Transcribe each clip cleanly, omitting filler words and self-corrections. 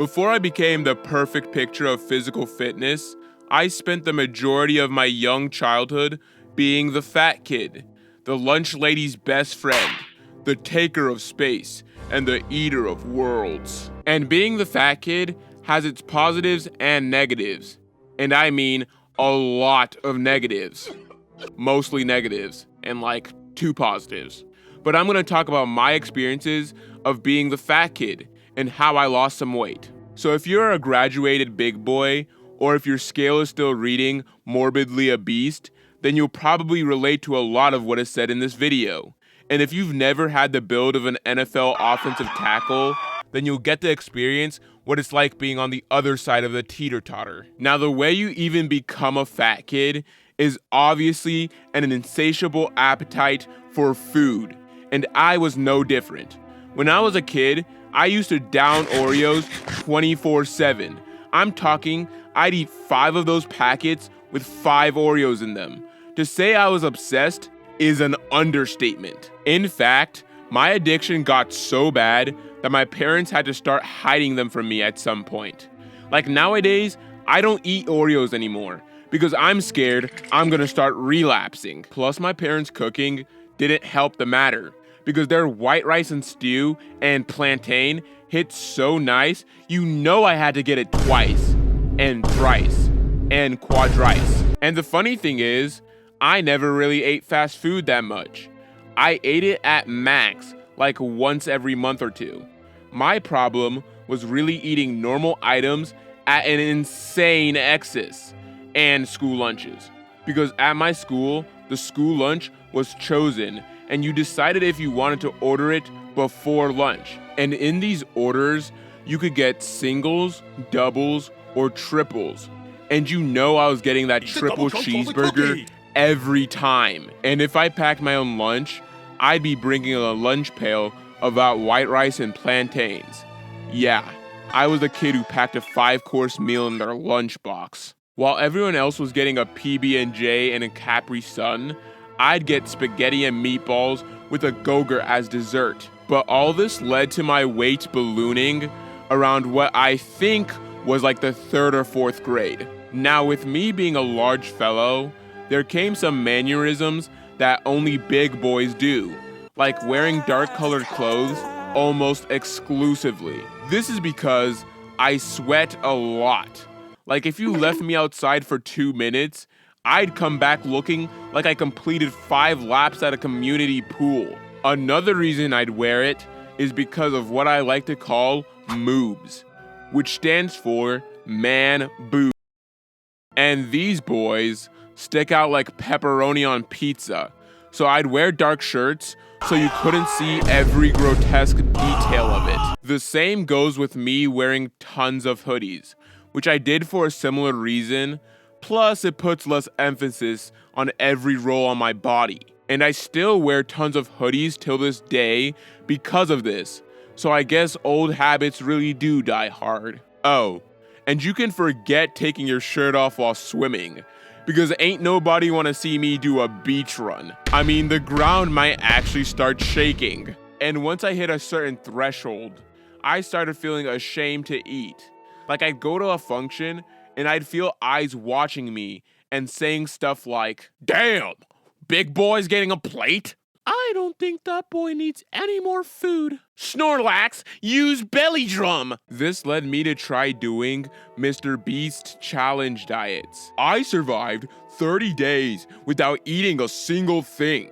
Before I became the perfect picture of physical fitness, I spent the majority of my young childhood being the fat kid, the lunch lady's best friend, the taker of space, and the eater of worlds. And being the fat kid has its positives and negatives. And I mean a lot of negatives. Mostly negatives, and like 2 positives. But I'm gonna talk about my experiences of being the fat kid and how I lost some weight. So if you're a graduated big boy, or if your scale is still reading morbidly obese, then you'll probably relate to a lot of what is said in this video. And if you've never had the build of an NFL offensive tackle, then you'll get to experience what it's like being on the other side of the teeter-totter. Now, the way you even become a fat kid is obviously an insatiable appetite for food, and I was no different. When I was a kid, I used to down Oreos 24/7. I'm talking, I'd eat 5 of those packets with 5 Oreos in them. To say I was obsessed is an understatement. In fact, my addiction got so bad that my parents had to start hiding them from me at some point. Like nowadays, I don't eat Oreos anymore because I'm scared I'm gonna start relapsing. Plus, my parents' cooking didn't help the matter because their white rice and stew and plantain hit so nice, you know I had to get it twice, and thrice, and quadrice. And the funny thing is, I never really ate fast food that much. I ate it at max, like once every month or 2. My problem was really eating normal items at an insane excess, and school lunches. Because at my school, the school lunch was chosen, and you decided if you wanted to order it before lunch. And in these orders, you could get singles, doubles, or triples. And you know I was getting that triple cheeseburger every time. And if I packed my own lunch, I'd be bringing a lunch pail of that white rice and plantains. Yeah, I was the kid who packed a 5-course meal in their lunchbox. While everyone else was getting a PB&J and a Capri Sun, I'd get spaghetti and meatballs with a Go-Gurt as dessert. But all this led to my weight ballooning around what I think was like the 3rd or 4th grade. Now, with me being a large fellow, there came some mannerisms that only big boys do, like wearing dark-colored clothes almost exclusively. This is because I sweat a lot. Like if you left me outside for 2 minutes, I'd come back looking like I completed 5 laps at a community pool. Another reason I'd wear it is because of what I like to call moobs, which stands for man boob. And these boys stick out like pepperoni on pizza. So I'd wear dark shirts so you couldn't see every grotesque detail of it. The same goes with me wearing tons of hoodies, which I did for a similar reason, plus it puts less emphasis on every roll on my body. And I still wear tons of hoodies till this day because of this, so I guess old habits really do die hard. Oh, and you can forget taking your shirt off while swimming, because ain't nobody wanna see me do a beach run. I mean, the ground might actually start shaking. And once I hit a certain threshold, I started feeling ashamed to eat. Like I'd go to a function and I'd feel eyes watching me and saying stuff like, "Damn, big boy's getting a plate? I don't think that boy needs any more food. Snorlax, use belly drum." This led me to try doing Mr. Beast challenge diets. I survived 30 days without eating a single thing.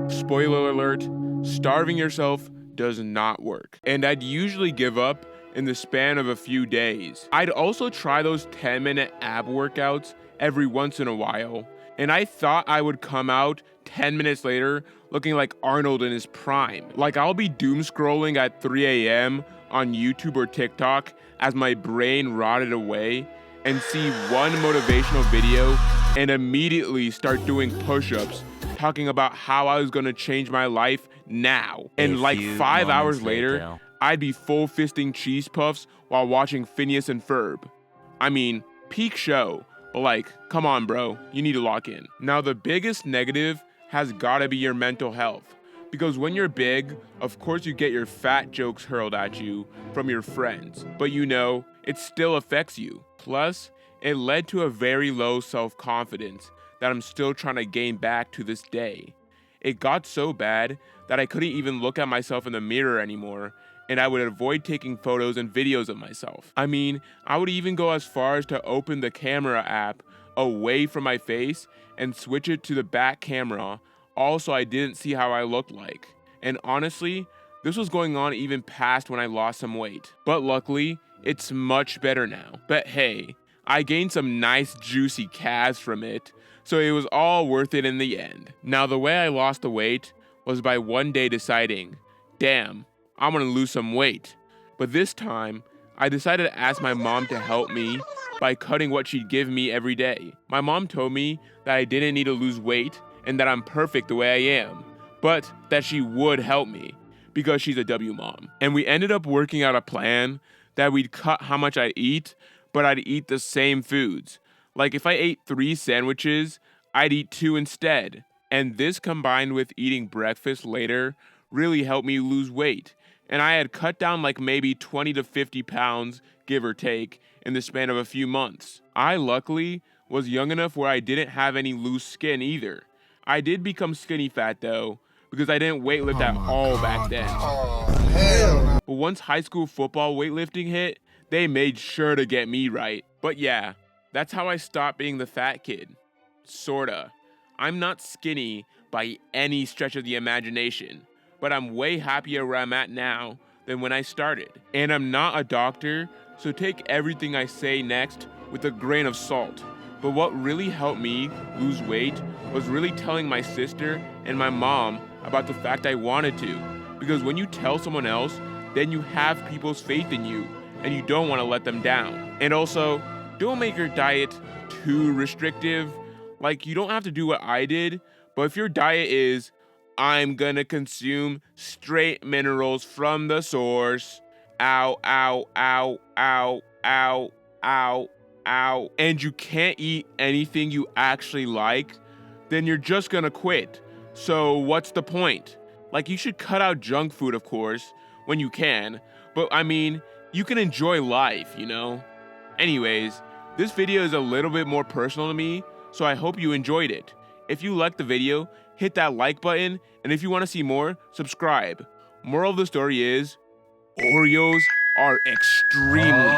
Spoiler alert, starving yourself does not work. And I'd usually give up in the span of a few days. I'd also try those 10-minute ab workouts every once in a while, and I thought I would come out 10 minutes later looking like Arnold in his prime. Like I'll be doom scrolling at 3 a.m. on YouTube or TikTok as my brain rotted away and see one motivational video and immediately start doing push-ups talking about how I was gonna change my life now. And like 5 hours later, I'd be full fisting cheese puffs while watching Phineas and Ferb. I mean, peak show, but like, come on bro, you need to lock in. Now the biggest negative has gotta be your mental health, Because when you're big, of course you get your fat jokes hurled at you from your friends, but it still affects you. Plus, it led to a very low self-confidence that I'm still trying to gain back to this day. It got so bad that I couldn't even look at myself in the mirror anymore, and I would avoid taking photos and videos of myself. I mean, I would even go as far as to open the camera app away from my face and switch it to the back camera, also I didn't see how I looked like. And honestly, this was going on even past when I lost some weight. But luckily, it's much better now. But hey, I gained some nice juicy calves from it, so it was all worth it in the end. Now the way I lost the weight was by one day deciding, damn, I'm gonna lose some weight. But this time, I decided to ask my mom to help me by cutting what she'd give me every day. My mom told me that I didn't need to lose weight and that I'm perfect the way I am, but that she would help me because she's a W mom. And we ended up working out a plan that we'd cut how much I'd eat, but I'd eat the same foods. Like if I ate 3 sandwiches, I'd eat 2 instead. And this combined with eating breakfast later really helped me lose weight. And I had cut down like maybe 20 to 50 pounds, give or take, in the span of a few months. I luckily was young enough where I didn't have any loose skin either. I did become skinny fat though, because I didn't weightlift at all back then. Oh, hell no. But once high school football weightlifting hit, they made sure to get me right. But yeah, that's how I stopped being the fat kid. Sorta. I'm not skinny by any stretch of the imagination, but I'm way happier where I'm at now than when I started. And I'm not a doctor, so take everything I say next with a grain of salt. But what really helped me lose weight was really telling my sister and my mom about the fact I wanted to. Because when you tell someone else, then you have people's faith in you, and you don't want to let them down. And also, don't make your diet too restrictive. Like, you don't have to do what I did, but if your diet is, I'm gonna consume straight minerals from the source, ow, ow, ow, ow, ow, ow, ow, and you can't eat anything you actually like, then you're just gonna quit. So what's the point? Like, you should cut out junk food, of course, when you can, but I mean, you can enjoy life, Anyways, this video is a little bit more personal to me, so I hope you enjoyed it. If you liked the video, hit that like button, and if you want to see more, subscribe. Moral of the story is, Oreos are extremely